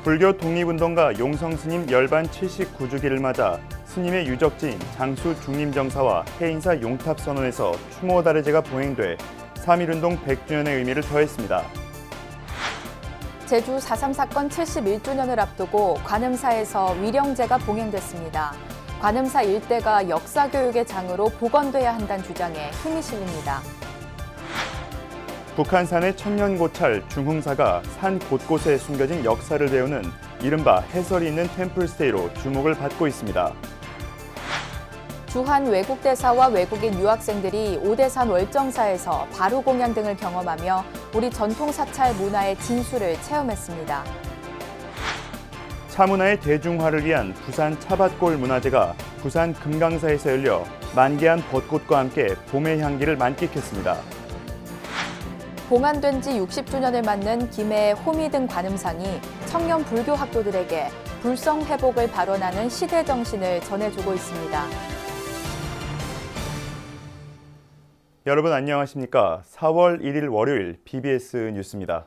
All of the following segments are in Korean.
불교 독립운동가 용성스님 열반 79주기를 맞아 스님의 유적지인 장수 중림정사와 해인사 용탑선원에서 추모다래제가 봉행돼 3.1운동 100주년의 의미를 더했습니다. 제주 4.3 사건 71주년을 앞두고 관음사에서 위령제가 봉행됐습니다. 관음사 일대가 역사교육의 장으로 복원돼야 한다는 주장에 힘이 실립니다. 북한산의 천년고찰 중흥사가 산 곳곳에 숨겨진 역사를 배우는 이른바 해설이 있는 템플스테이로 주목을 받고 있습니다. 주한 외국대사와 외국인 유학생들이 오대산 월정사에서 바루공연 등을 경험하며 우리 전통사찰 문화의 진수를 체험했습니다. 차문화의 대중화를 위한 부산 차밭골 문화제가 부산 금강사에서 열려 만개한 벚꽃과 함께 봄의 향기를 만끽했습니다. 봉안된 지 60주년을 맞는 김해 호미등 관음상이 청년 불교 학도들에게 불성 회복을 발언하는 시대 정신을 전해주고 있습니다. 여러분 안녕하십니까? 4월 1일 월요일 BBS 뉴스입니다.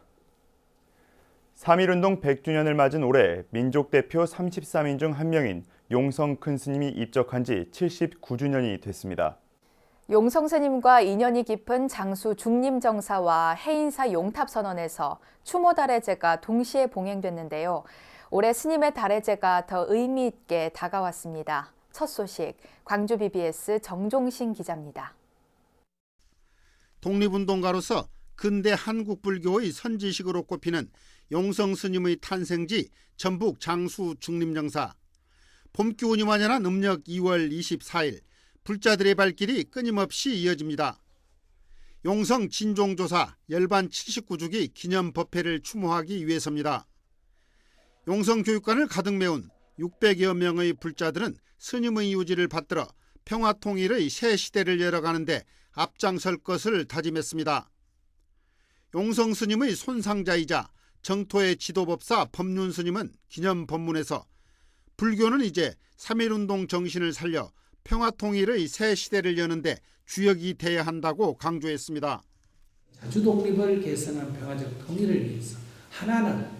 3.1운동 100주년을 맞은 올해 민족 대표 33인 중 한 명인 용성 큰 스님이 입적한 지 79주년이 됐습니다. 용성 스님과 인연이 깊은 장수 중림정사와 해인사 용탑선원에서 추모다래제가 동시에 봉행됐는데요. 올해 스님의 다래제가 더 의미 있게 다가왔습니다. 첫 소식, 광주 BBS 정종신 기자입니다. 독립운동가로서 근대 한국 불교의 선지식으로 꼽히는 용성 스님의 탄생지 전북 장수 중림정사. 봄 기운이 완연한 음력 2월 24일 불자들의 발길이 끊임없이 이어집니다. 용성 진종조사 열반 79주기 기념 법회를 추모하기 위해서입니다. 용성 교육관을 가득 메운 600여 명의 불자들은 스님의 유지를 받들어 평화통일의 새 시대를 열어가는데 앞장설 것을 다짐했습니다. 용성 스님의 손상자이자 정토의 지도법사 법륜 스님은 기념 법문에서 불교는 이제 3.1운동 정신을 살려 평화통일의 새 시대를 여는데 주역이 돼야 한다고 강조했습니다. 자주 독립을 개선한 평화적 통일을 위해서 하나는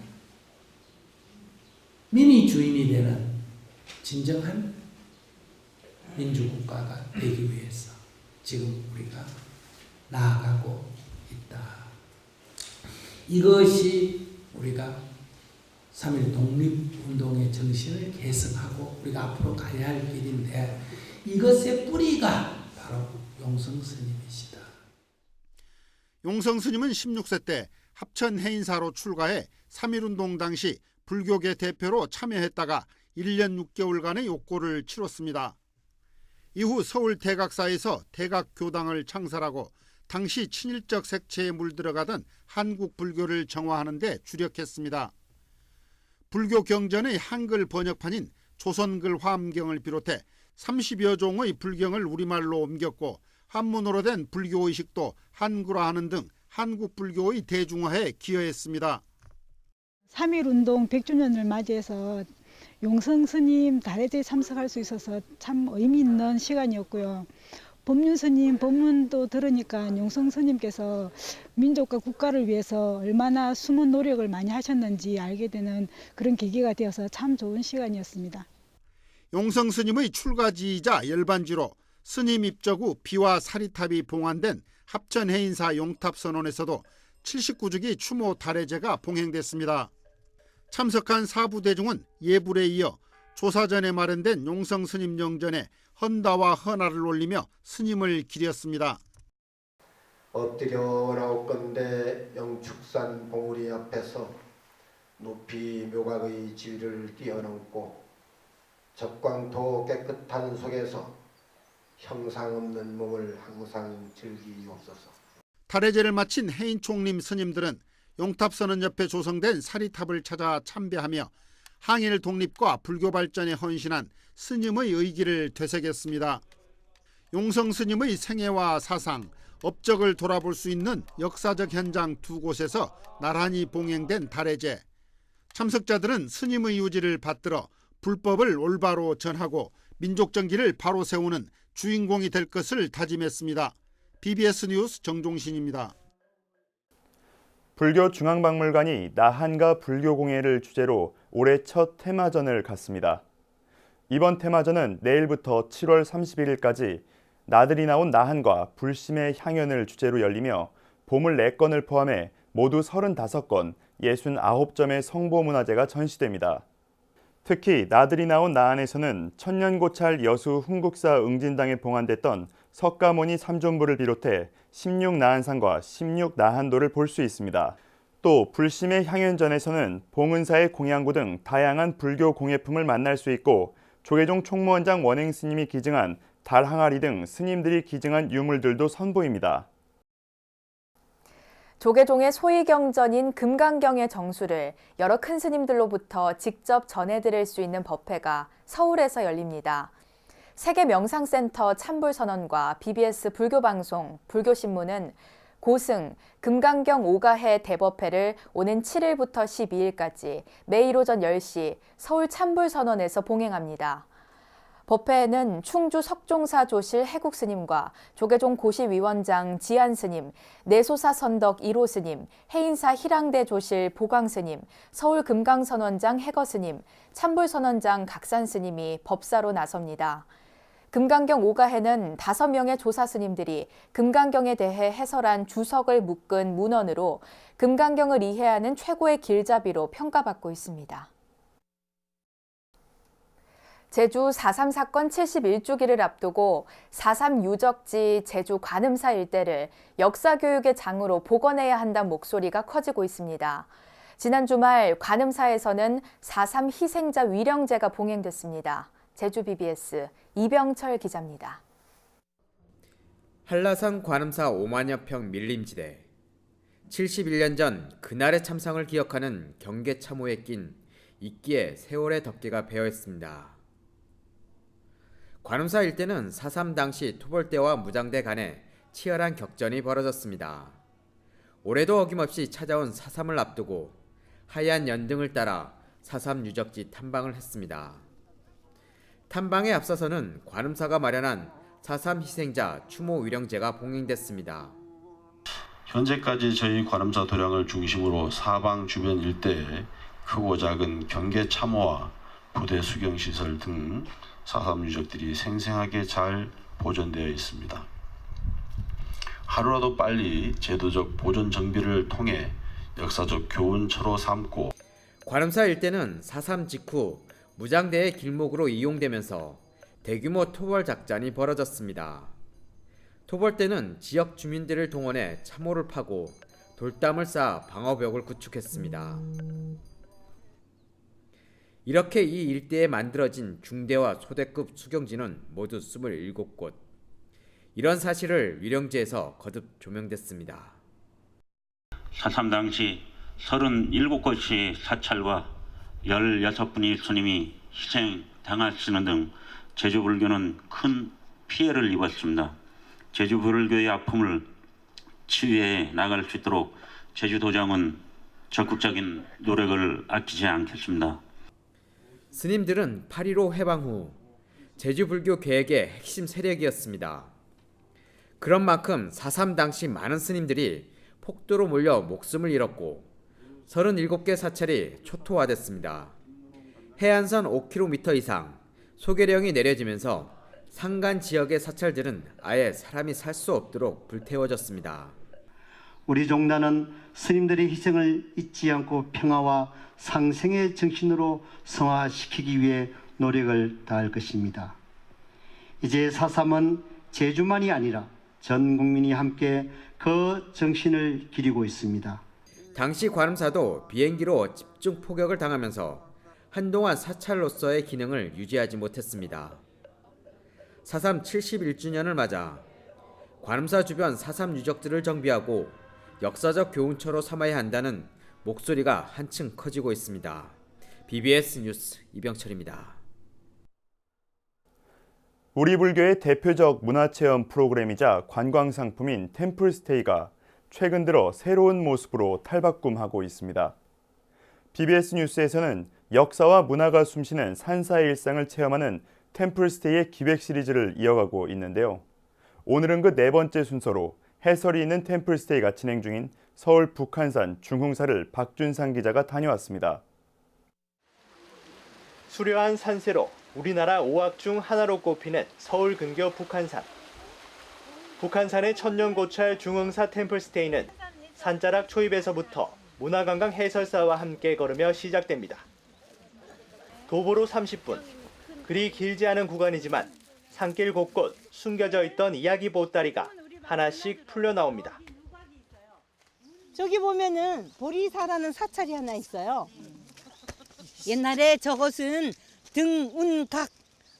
민이 주인이 되는 진정한 민주국가가 되기 위해서 지금 우리가 나아가고 있다. 이것이 우리가 3.1 독립운동의 정신을 계승하고 우리가 앞으로 가야 할 길인데 이것의 뿌리가 바로 용성 스님이시다. 용성 스님은 16세 때 합천 해인사로 출가해 3.1운동 당시 불교계 대표로 참여했다가 1년 6개월간의 욕고를 치렀습니다. 이후 서울 대각사에서 대각교당을 창설하고 당시 친일적 색채에 물들어가던 한국 불교를 정화하는 데 주력했습니다. 불교 경전의 한글 번역판인 조선글 화엄경을 비롯해 30여 종의 불경을 우리말로 옮겼고 한문으로 된 불교의식도 한글화하는 등 한국 불교의 대중화에 기여했습니다. 3.1운동 100주년을 맞이해서 용성 스님 다래제에 참석할 수 있어서 참 의미 있는 시간이었고요. 법륜 스님 법문도 들으니까 용성 스님께서 민족과 국가를 위해서 얼마나 숨은 노력을 많이 하셨는지 알게 되는 그런 계기가 되어서 참 좋은 시간이었습니다. 용성 스님의 출가지이자 열반지로 스님 입적 후 비와 사리탑이 봉안된 합천 해인사 용탑선원에서도 79주기 추모 다래제가 봉행됐습니다. 참석한 사부대중은 예불에 이어 조사전에 마련된 용성 스님 영전에 헌다와 헌화를 올리며 스님을 기렸습니다. 엎드려 나올건대 영축산 봉우리 앞에서 높이 묘각의 지위를 뛰어넘고 적광토 깨끗한 속에서 형상 없는 몸을 항상 즐기옵소서. 다래제를 마친 해인총림 스님들은 용탑선원 옆에 조성된 사리탑을 찾아 참배하며 항일 독립과 불교 발전에 헌신한 스님의 의기를 되새겼습니다. 용성 스님의 생애와 사상, 업적을 돌아볼 수 있는 역사적 현장 두 곳에서 나란히 봉행된 다래제. 참석자들은 스님의 유지를 받들어 불법을 올바로 전하고 민족 정기를 바로 세우는 주인공이 될 것을 다짐했습니다. BBS 뉴스 정종신입니다. 불교중앙박물관이 나한과 불교공예를 주제로 올해 첫 테마전을 갖습니다. 이번 테마전은 내일부터 7월 31일까지 나들이 나온 나한과 불심의 향연을 주제로 열리며 보물 4건을 포함해 모두 35건, 69점의 성보문화재가 전시됩니다. 특히 나들이 나온 나한에서는 천년고찰 여수 흥국사 응진당에 봉안됐던 석가모니 삼존부를 비롯해 16나한상과 16나한도를 볼 수 있습니다. 또 불심의 향연전에서는 봉은사의 공양구 등 다양한 불교 공예품을 만날 수 있고 조계종 총무원장 원행 스님이 기증한 달 항아리 등 스님들이 기증한 유물들도 선보입니다. 조계종의 소위경전인 금강경의 정수를 여러 큰 스님들로부터 직접 전해드릴 수 있는 법회가 서울에서 열립니다. 세계명상센터 찬불선언과 BBS 불교방송, 불교신문은 고승, 금강경 5가해 대법회를 오는 7일부터 12일까지 매일 오전 10시 서울 찬불선언에서 봉행합니다. 법회에는 충주 석종사 조실 해국 스님과 조계종 고시위원장 지안 스님, 내소사 선덕 1호 스님, 해인사 희랑대 조실 보광 스님, 서울 금강선원장 해거 스님, 찬불선원장 각산 스님이 법사로 나섭니다. 금강경 5가해는 5명의 조사 스님들이 금강경에 대해 해설한 주석을 묶은 문헌으로 금강경을 이해하는 최고의 길잡이로 평가받고 있습니다. 제주 4.3 사건 71주기를 앞두고 4.3 유적지 제주 관음사 일대를 역사교육의 장으로 복원해야 한다는 목소리가 커지고 있습니다. 지난 주말 관음사에서는 4.3 희생자 위령제가 봉행됐습니다. 제주 BBS 이병철 기자입니다. 한라산 관음사 5만여 평 밀림지대. 71년 전 그날의 참상을 기억하는 경계 참호에 낀 이끼에 세월의 덮개가 배어 있습니다. 관음사 일대는 4.3 당시 토벌대와 무장대 간에 치열한 격전이 벌어졌습니다. 올해도 어김없이 찾아온 4.3을 앞두고 하얀 연등을 따라 4.3 유적지 탐방을 했습니다. 탐방에 앞서서는 관음사가 마련한 4.3 희생자 추모 위령제가 봉행됐습니다. 현재까지 저희 관음사 도량을 중심으로 사방 주변 일대에 크고 작은 경계 참호와 부대 수경시설 등 4.3 유적들이 생생하게 잘 보존되어 있습니다. 하루라도 빨리 제도적 보존 정비를 통해 역사적 교훈처로 삼고 관음사 일대는 4.3 직후 무장대의 길목으로 이용되면서 대규모 토벌 작전이 벌어졌습니다. 토벌 때는 지역 주민들을 동원해 참호를 파고 돌담을 쌓아 방어벽을 구축했습니다. 이렇게 이 일대에 만들어진 중대와 소대급 수경지는 모두 27곳. 이런 사실을 위령제에서 거듭 조명됐습니다. 4.3 당시 37곳의 사찰과 16분의 스님이 희생당하시는 등 제주 불교는 큰 피해를 입었습니다. 제주 불교의 아픔을 치유해 나갈 수 있도록 제주도장은 적극적인 노력을 아끼지 않겠습니다. 스님들은 8.15 해방 후 제주 불교 계획의 핵심 세력이었습니다. 그런 만큼 4.3 당시 많은 스님들이 폭도로 몰려 목숨을 잃었고 37개 사찰이 초토화됐습니다. 해안선 5km 이상 소계령이 내려지면서 산간 지역의 사찰들은 아예 사람이 살 수 없도록 불태워졌습니다. 우리 종단은 스님들의 희생을 잊지 않고 평화와 상생의 정신으로 성화시키기 위해 노력을 다할 것입니다. 이제 4.3은 제주만이 아니라 전 국민이 함께 그 정신을 기리고 있습니다. 당시 관음사도 비행기로 집중 포격을 당하면서 한동안 사찰로서의 기능을 유지하지 못했습니다. 4.3 71주년을 맞아 관음사 주변 4.3 유적들을 정비하고 역사적 교훈처로 삼아야 한다는 목소리가 한층 커지고 있습니다. BBS 뉴스 이병철입니다. 우리 불교의 대표적 문화체험 프로그램이자 관광상품인 템플스테이가 최근 들어 새로운 모습으로 탈바꿈하고 있습니다. BBS 뉴스에서는 역사와 문화가 숨쉬는 산사의 일상을 체험하는 템플스테이의 기획 시리즈를 이어가고 있는데요. 오늘은 그 4번째 순서로 해설이 있는 템플스테이가 진행 중인 서울 북한산 중흥사를 박준상 기자가 다녀왔습니다. 수려한 산세로 우리나라 5악 중 하나로 꼽히는 서울 근교 북한산. 북한산의 천년고찰 중흥사 템플스테이는 산자락 초입에서부터 문화관광 해설사와 함께 걸으며 시작됩니다. 도보로 30분, 그리 길지 않은 구간이지만 산길 곳곳 숨겨져 있던 이야기 보따리가 하나씩 풀려나옵니다. 저기 보면은 보리사라는 사찰이 하나 있어요. 옛날에 저것은 등운각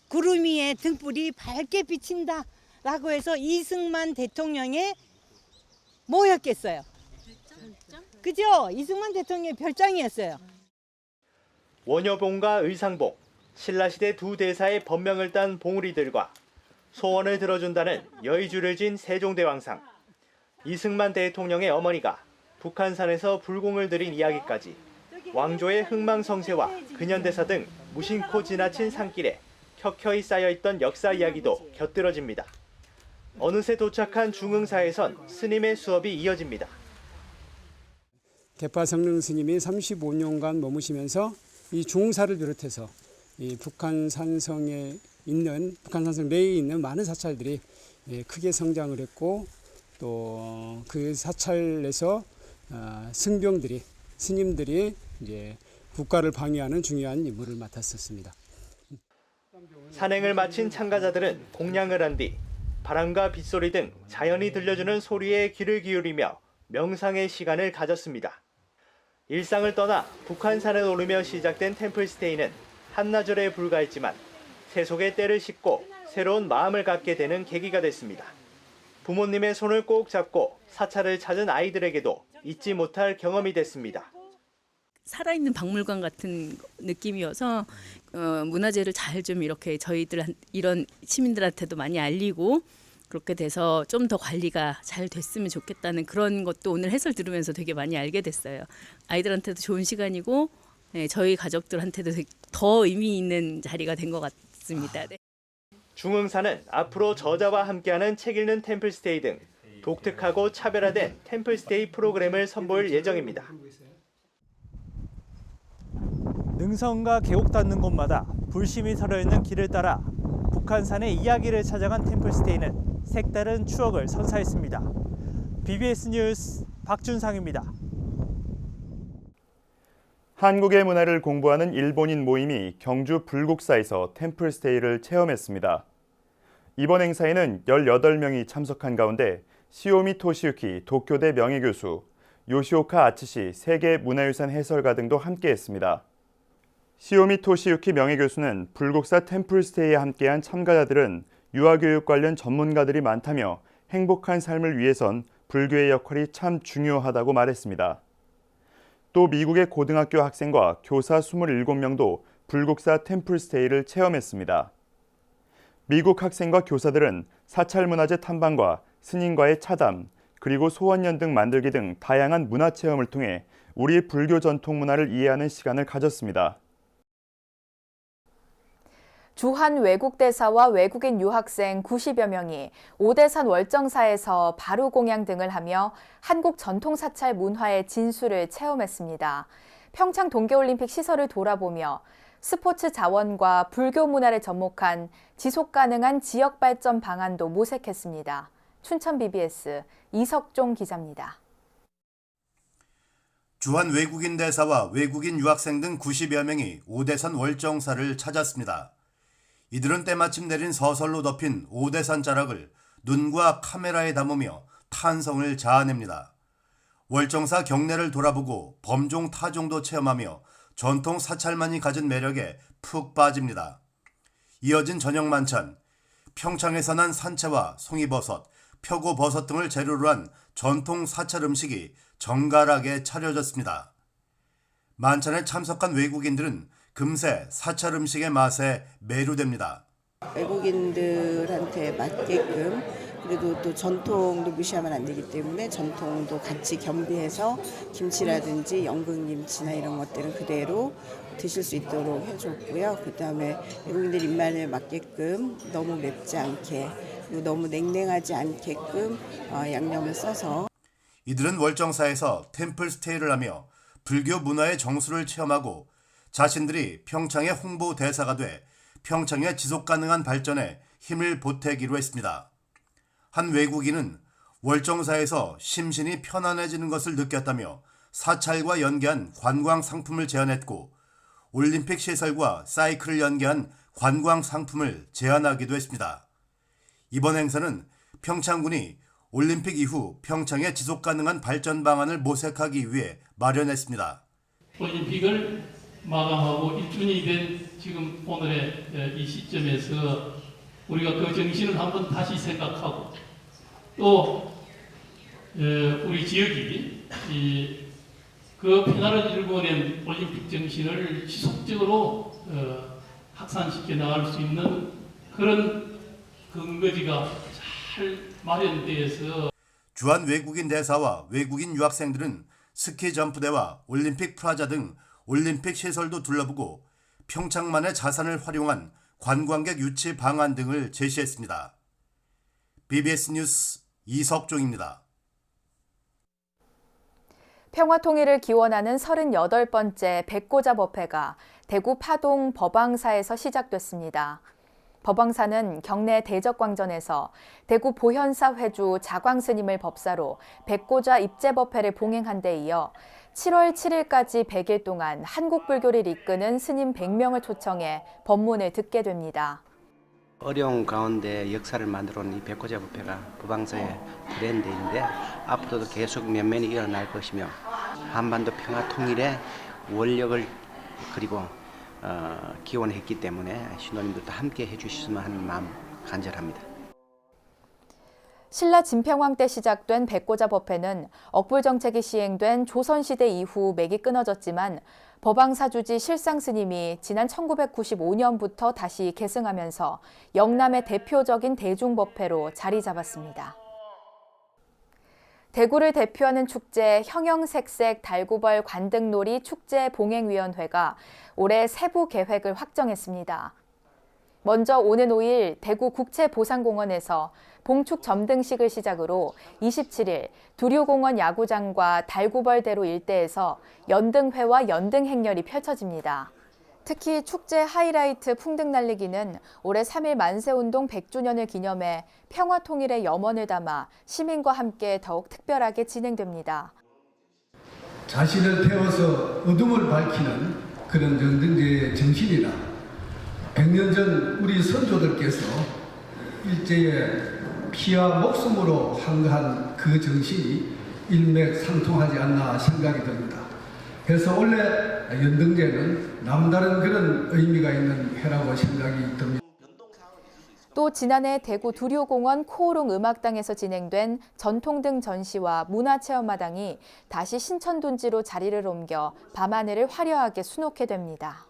구름 위에 등불이 밝게 비친다 라고 해서 이승만 대통령의 뭐였겠어요? 그죠? 이승만 대통령의 별장이었어요. 원효봉과 의상봉, 신라시대 두 대사의 법명을 딴 봉우리들과 소원을 들어준다는 여의주를 진 세종대왕상, 이승만 대통령의 어머니가 북한산에서 불공을 들인 이야기까지 왕조의 흥망성쇠와 근현대사 등 무심코 지나친 산길에 켜켜이 쌓여있던 역사 이야기도 곁들여집니다. 어느새 도착한 중흥사에선 스님의 수업이 이어집니다. 개파성능 스님이 35년간 머무시면서 이 중흥사를 비롯해서 이 북한산성에 있는 북한산성 내에 있는 많은 사찰들이 크게 성장을 했고 또 그 사찰에서 승병들이 스님들이 이제 국가를 방해하는 중요한 임무를 맡았었습니다. 산행을 마친 참가자들은 공양을 한 뒤 바람과 빗소리 등 자연이 들려주는 소리에 귀를 기울이며 명상의 시간을 가졌습니다. 일상을 떠나 북한산을 오르며 시작된 템플스테이는 한나절에 불과했지만 세속의 때를 싣고 새로운 마음을 갖게 되는 계기가 됐습니다. 부모님의 손을 꼭 잡고 사찰을 찾은 아이들에게도 잊지 못할 경험이 됐습니다. 살아있는 박물관 같은 느낌이어서 문화재를 잘 좀 이렇게 저희들 이런 시민들한테도 많이 알리고 그렇게 돼서 좀 더 관리가 잘 됐으면 좋겠다는 그런 것도 오늘 해설 들으면서 되게 많이 알게 됐어요. 아이들한테도 좋은 시간이고 저희 가족들한테도 더 의미 있는 자리가 된 것 같습니다. 네. 중흥사는 앞으로 저자와 함께하는 책 읽는 템플스테이 등 독특하고 차별화된 템플스테이 프로그램을 선보일 예정입니다. 능선과 계곡 닿는 곳마다 불심이 서려있는 길을 따라 북한산의 이야기를 찾아간 템플스테이는 색다른 추억을 선사했습니다. BBS 뉴스 박준상입니다. 한국의 문화를 공부하는 일본인 모임이 경주 불국사에서 템플스테이를 체험했습니다. 이번 행사에는 18명이 참석한 가운데 시오미 토시유키 도쿄대 명예교수, 요시오카 아츠시 세계문화유산 해설가 등도 함께했습니다. 시오미 토시유키 명예교수는 불국사 템플스테이에 함께한 참가자들은 유아교육 관련 전문가들이 많다며 행복한 삶을 위해선 불교의 역할이 참 중요하다고 말했습니다. 또 미국의 고등학교 학생과 교사 27명도 불국사 템플스테이를 체험했습니다. 미국 학생과 교사들은 사찰문화재 탐방과 스님과의 차담, 그리고 소원연 등 만들기 등 다양한 문화체험을 통해 우리 불교 전통 문화를 이해하는 시간을 가졌습니다. 주한 외국대사와 외국인 유학생 90여 명이 오대산 월정사에서 바루공양 등을 하며 한국 전통사찰 문화의 진수를 체험했습니다. 평창 동계올림픽 시설을 돌아보며 스포츠 자원과 불교 문화를 접목한 지속가능한 지역발전 방안도 모색했습니다. 춘천 BBS 이석종 기자입니다. 주한 외국인 대사와 외국인 유학생 등 90여 명이 오대산 월정사를 찾았습니다. 이들은 때마침 내린 서설로 덮인 오대산 자락을 눈과 카메라에 담으며 탄성을 자아냅니다. 월정사 경내를 돌아보고 범종 타종도 체험하며 전통 사찰만이 가진 매력에 푹 빠집니다. 이어진 저녁 만찬, 평창에서 난 산채와 송이버섯, 표고버섯 등을 재료로 한 전통 사찰 음식이 정갈하게 차려졌습니다. 만찬에 참석한 외국인들은 금세 사찰 음식의 맛에 매료됩니다. 외국인들한테 맞게끔 그래도 또 전통도 무시하면 안 되기 때문에 전통도 같이 겸비해서 김치라든지 연근김치나 이런 것들은 그대로 드실 수 있도록 해줬고요. 그다음에 외국인들 입맛에 맞게끔 너무 맵지 않게 그리고 너무 냉랭하지 않게끔 양념을 써서. 이들은 월정사에서 템플 스테이를 하며 불교 문화의 정수를 체험하고 자신들이 평창의 홍보 대사가 돼 평창의 지속가능한 발전에 힘을 보태기로 했습니다. 한 외국인은 월정사에서 심신이 편안해지는 것을 느꼈다며 사찰과 연계한 관광 상품을 제안했고 올림픽 시설과 사이클을 연계한 관광 상품을 제안하기도 했습니다. 이번 행사는 평창군이 올림픽 이후 평창의 지속가능한 발전 방안을 모색하기 위해 마련했습니다. 올림픽을 마감하고 1주년이 된 지금 오늘의 이 시점에서 우리가 그 정신을 한번 다시 생각하고 또 우리 지역이 그 평화를 일궈낸 올림픽 정신을 지속적으로 확산시켜 나갈 수 있는 그런 근거지가 잘 마련되어서 주한 외국인 대사와 외국인 유학생들은 스키 점프대와 올림픽 프라자 등 올림픽 시설도 둘러보고 평창만의 자산을 활용한 관광객 유치 방안 등을 제시했습니다. BBS 뉴스 이석종입니다. 평화통일을 기원하는 38번째 백고자법회가 대구 파동 법왕사에서 시작됐습니다. 법왕사는 경내 대적광전에서 대구 보현사 회주 자광스님을 법사로 백고자 입제법회를 봉행한 데 이어 7월 7일까지 100일 동안 한국불교를 이끄는 스님 100명을 초청해 법문을 듣게 됩니다. 어려운 가운데 역사를 만들어온 이 백고자법회가 법왕사의 브랜드인데 앞으로도 계속 면면이 일어날 것이며 한반도 평화 통일의 원력을 그리고 기원했기 때문에 신도님들도 함께 해주셨으면 하는 마음 간절합니다. 신라 진평왕 때 시작된 백고자법회는 억불정책이 시행된 조선시대 이후 맥이 끊어졌지만 법왕사주지 실상스님이 지난 1995년부터 다시 계승하면서 영남의 대표적인 대중법회로 자리 잡았습니다. 대구를 대표하는 축제 형형색색 달구벌 관등놀이 축제 봉행위원회가 올해 세부 계획을 확정했습니다. 먼저 오는 5일 대구 국채보상공원에서 봉축 점등식을 시작으로 27일 두류공원 야구장과 달구벌대로 일대에서 연등회와 연등행렬이 펼쳐집니다. 특히 축제 하이라이트 풍등날리기는 올해 3일 만세운동 100주년을 기념해 평화통일의 염원을 담아 시민과 함께 더욱 특별하게 진행됩니다. 자신을 태워서 어둠을 밝히는 그런 연등제의 정신이나 100년 전 우리 선조들께서 일제에 피와 목숨으로 항거한 그 정신이 일맥상통하지 않나 생각이 듭니다. 그래서 원래 연등제는 남다른 그런 의미가 있는 해라고 생각이 듭니다. 또 지난해 대구 두류공원 코오롱 음악당에서 진행된 전통등 전시와 문화체험마당이 다시 신천둔지로 자리를 옮겨 밤하늘을 화려하게 수놓게 됩니다.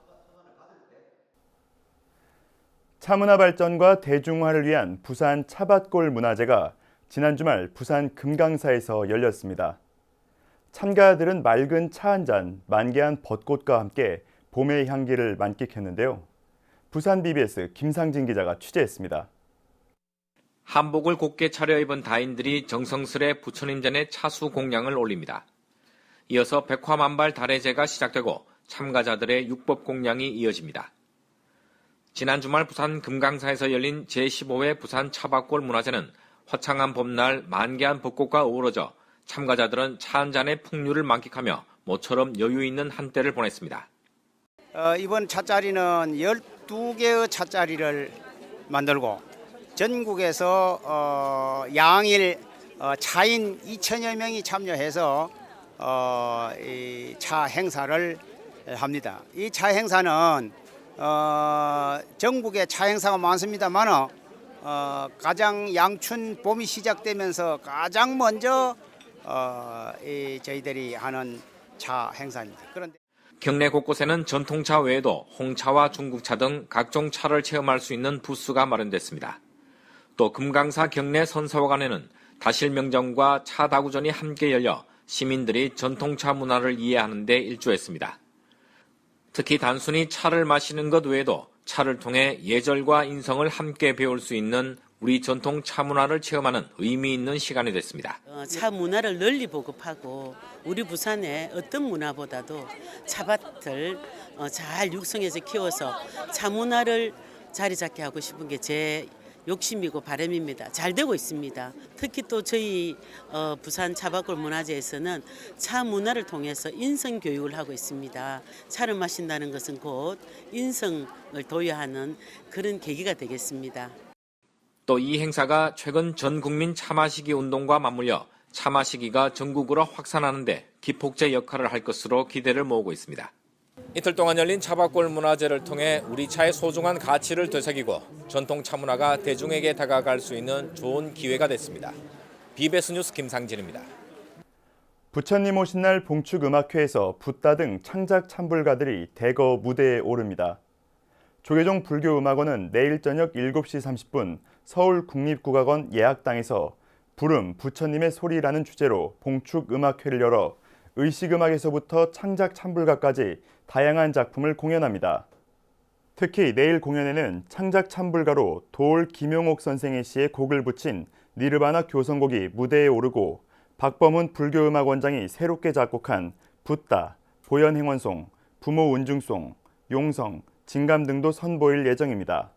차문화 발전과 대중화를 위한 부산 차밭골 문화제가 지난 주말 부산 금강사에서 열렸습니다. 참가자들은 맑은 차 한 잔, 만개한 벚꽃과 함께 봄의 향기를 만끽했는데요. 부산 BBS 김상진 기자가 취재했습니다. 한복을 곱게 차려입은 다인들이 정성스레 부처님 전에 차수 공양을 올립니다. 이어서 백화만발 달해제가 시작되고 참가자들의 육법 공양이 이어집니다. 지난 주말 부산 금강사에서 열린 제15회 부산 차밭골 문화제는 화창한 봄날 만개한 벚꽃과 어우러져 참가자들은 차 한 잔의 풍류를 만끽하며 모처럼 여유 있는 한때를 보냈습니다. 이번 차자리는 12개의 차자리를 만들고 전국에서 양일 차인 2천여 명이 참여해서 이 차 행사를 합니다. 이 차 행사는 전국에 차 행사가 많습니다만 가장 양춘 봄이 시작되면서 가장 먼저 저희들이 하는 차 행사입니다. 그런데 경내 곳곳에는 전통차 외에도 홍차와 중국차 등 각종 차를 체험할 수 있는 부스가 마련됐습니다. 또 금강사 경내 선사화관에는 다실명정과 차다구전이 함께 열려 시민들이 전통차 문화를 이해하는 데 일조했습니다. 특히 단순히 차를 마시는 것 외에도 차를 통해 예절과 인성을 함께 배울 수 있는 우리 전통 차 문화를 체험하는 의미 있는 시간이 됐습니다. 차 문화를 널리 보급하고 우리 부산의 어떤 문화보다도 차밭을 잘 육성해서 키워서 차 문화를 자리 잡게 하고 싶은 게 제 욕심이고 바람입니다. 잘 되고 있습니다. 특히 또 저희 부산 차밭골 문화재에서는 차 문화를 통해서 인성 교육을 하고 있습니다. 차를 마신다는 것은 곧 인성을 도유하는 그런 계기가 되겠습니다. 또 이 행사가 최근 전 국민 차 마시기 운동과 맞물려 차 마시기가 전국으로 확산하는 데 기폭제 역할을 할 것으로 기대를 모으고 있습니다. 이틀 동안 열린 차밭골 문화제를 통해 우리 차의 소중한 가치를 되새기고 전통 차 문화가 대중에게 다가갈 수 있는 좋은 기회가 됐습니다. BBS 뉴스 김상진입니다. 부처님 오신 날 봉축음악회에서 붓다 등 창작 찬불가들이 대거 무대에 오릅니다. 조계종 불교음악원은 내일 저녁 7시 30분 서울국립국악원 예약당에서 부름 부처님의 소리라는 주제로 봉축음악회를 열어 의식음악에서부터 창작 찬불가까지 다양한 작품을 공연합니다. 특히 내일 공연에는 창작 찬불가로 도올 김용옥 선생의 시에 곡을 붙인 니르바나 교성곡이 무대에 오르고 박범훈 불교음악원장이 새롭게 작곡한 붓다, 보현행원송, 부모운중송, 용성, 진감 등도 선보일 예정입니다.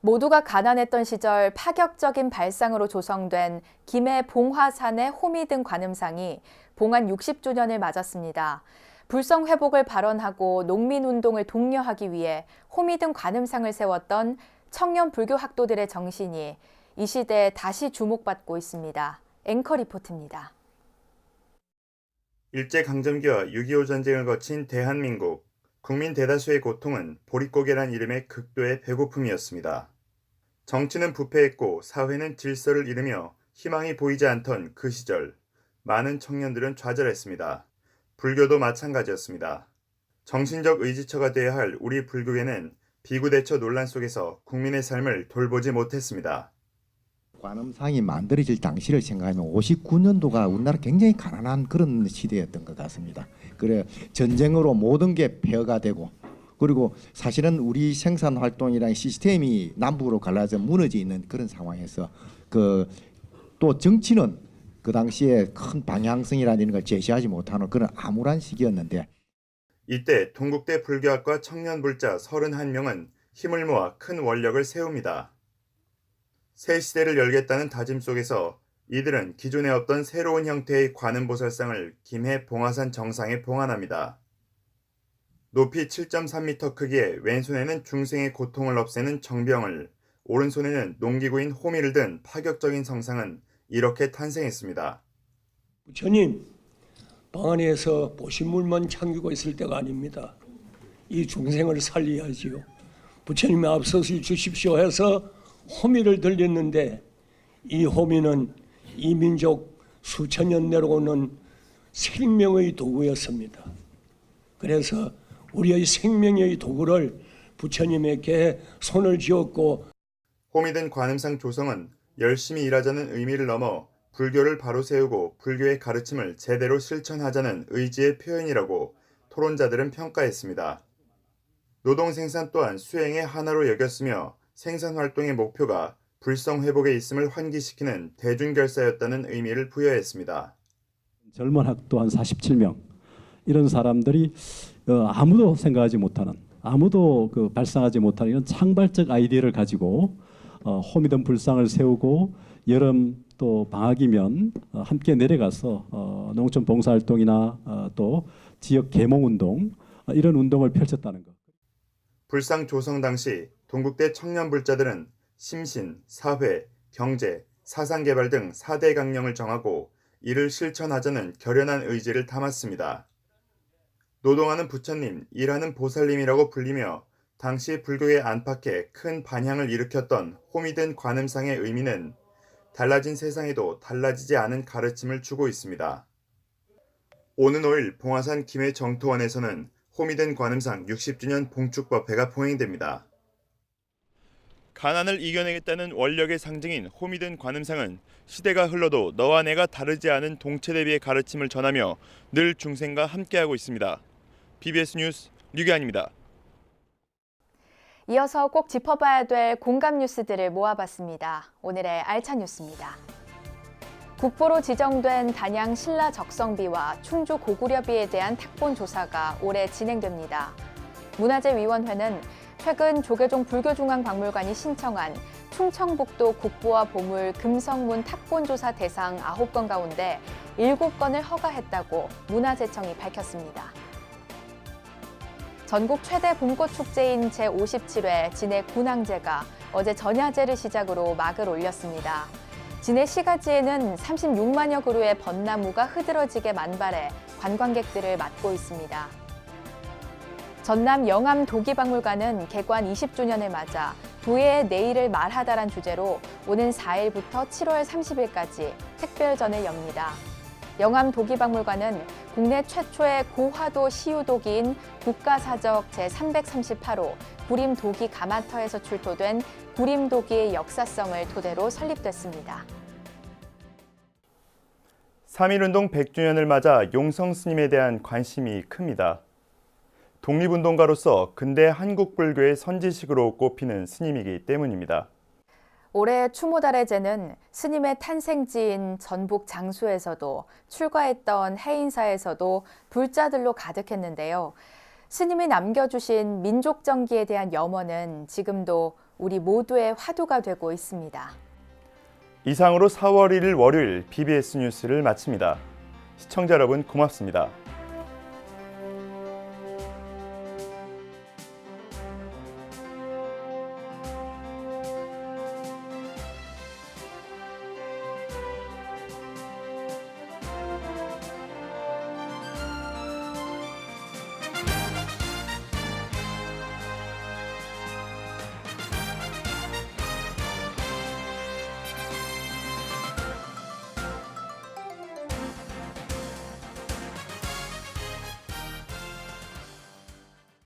모두가 가난했던 시절 파격적인 발상으로 조성된 김해 봉화산의 호미등 관음상이 봉안 60주년을 맞았습니다. 불성 회복을 발언하고 농민운동을 독려하기 위해 호미등 관음상을 세웠던 청년 불교 학도들의 정신이 이 시대에 다시 주목받고 있습니다. 앵커 리포트입니다. 일제강점기와 6.25 전쟁을 거친 대한민국. 국민 대다수의 고통은 보릿고개란 이름의 극도의 배고픔이었습니다. 정치는 부패했고 사회는 질서를 잃으며 희망이 보이지 않던 그 시절, 많은 청년들은 좌절했습니다. 불교도 마찬가지였습니다. 정신적 의지처가 되어야 할 우리 불교계는 비구대처 논란 속에서 국민의 삶을 돌보지 못했습니다. 관음상이 만들어질 당시를 생각하면 59년도가 우리나라 굉장히 가난한 그런 시대였던 것 같습니다. 그래 전쟁으로 모든 게 폐허가 되고 그리고 사실은 우리 생산 활동이라는 시스템이 남북으로 갈라져 무너져 있는 그런 상황에서 또 정치는 그 당시에 큰 방향성이라는 걸 제시하지 못하는 그런 암울한 시기였는데 이때 동국대 불교학과 청년불자 31명은 힘을 모아 큰 원력을 세웁니다. 새 시대를 열겠다는 다짐 속에서 이들은 기존에 없던 새로운 형태의 관음보살상을 김해 봉화산 정상에 봉안합니다. 높이 7.3m 크기의 왼손에는 중생의 고통을 없애는 정병을, 오른손에는 농기구인 호미를 든 파격적인 성상은 이렇게 탄생했습니다. 부처님, 방안에서 보신물만 참기고 있을 때가 아닙니다. 이 중생을 살려야지요. 부처님이 앞서서 주십시오 해서 호미를 들렸는데 이 호미는 이 민족 수천 년 내려오는 생명의 도구였습니다. 그래서 우리의 생명의 도구를 부처님에게 손을 쥐었고 호미든 관음상 조성은 열심히 일하자는 의미를 넘어 불교를 바로 세우고 불교의 가르침을 제대로 실천하자는 의지의 표현이라고 토론자들은 평가했습니다. 노동생산 또한 수행의 하나로 여겼으며 생산활동의 목표가 불성회복에 있음을 환기시키는 대중결사였다는 의미를 부여했습니다. 젊은 학도 한 47명 이런 사람들이 아무도 생각하지 못하는 아무도 발상하지 못하는 이런 창발적 아이디어를 가지고 호미등 불상을 세우고 여름 또 방학이면 함께 내려가서 농촌 봉사활동이나 또 지역 계몽운동 이런 운동을 펼쳤다는 것. 불상 조성 당시 동국대 청년불자들은 심신, 사회, 경제, 사상개발 등 4대 강령을 정하고 이를 실천하자는 결연한 의지를 담았습니다. 노동하는 부처님, 일하는 보살님이라고 불리며 당시 불교의 안팎에 큰 반향을 일으켰던 호미든 관음상의 의미는 달라진 세상에도 달라지지 않은 가르침을 주고 있습니다. 오는 5일 봉화산 김해 정토원에서는 호미든 관음상 60주년 봉축법회가 봉행됩니다. 가난을 이겨내겠다는 원력의 상징인 호미든 관음상은 시대가 흘러도 너와 내가 다르지 않은 동체대비의 가르침을 전하며 늘 중생과 함께하고 있습니다. BBS 뉴스 류기환입니다. 이어서 꼭 짚어봐야 될 공감 뉴스들을 모아봤습니다. 오늘의 알찬 뉴스입니다. 국보로 지정된 단양 신라 적성비와 충주 고구려비에 대한 탁본 조사가 올해 진행됩니다. 문화재위원회는 최근 조계종 불교중앙박물관이 신청한 충청북도 국보와 보물 금성문 탁본조사 대상 9건 가운데 7건을 허가했다고 문화재청이 밝혔습니다. 전국 최대 봄꽃축제인 제57회 진해 군항제가 어제 전야제를 시작으로 막을 올렸습니다. 진해 시가지에는 36만여 그루의 벚나무가 흐드러지게 만발해 관광객들을 맞고 있습니다. 전남 영암 도기박물관은 개관 20주년을 맞아 도예의 내일을 말하다란 주제로 오는 4일부터 7월 30일까지 특별전을 엽니다. 영암 도기박물관은 국내 최초의 고화도 시유도기인 국가사적 제338호 구림도기 가마터에서 출토된 구림도기의 역사성을 토대로 설립됐습니다. 3.1운동 100주년을 맞아 용성 스님에 대한 관심이 큽니다. 독립운동가로서 근대 한국 불교의 선지식으로 꼽히는 스님이기 때문입니다. 올해 추모달의제는 스님의 탄생지인 전북 장수에서도 출가했던 해인사에서도 불자들로 가득했는데요. 스님이 남겨주신 민족정기에 대한 염원은 지금도 우리 모두의 화두가 되고 있습니다. 이상으로 4월 1일 월요일 BBS 뉴스를 마칩니다. 시청자 여러분 고맙습니다.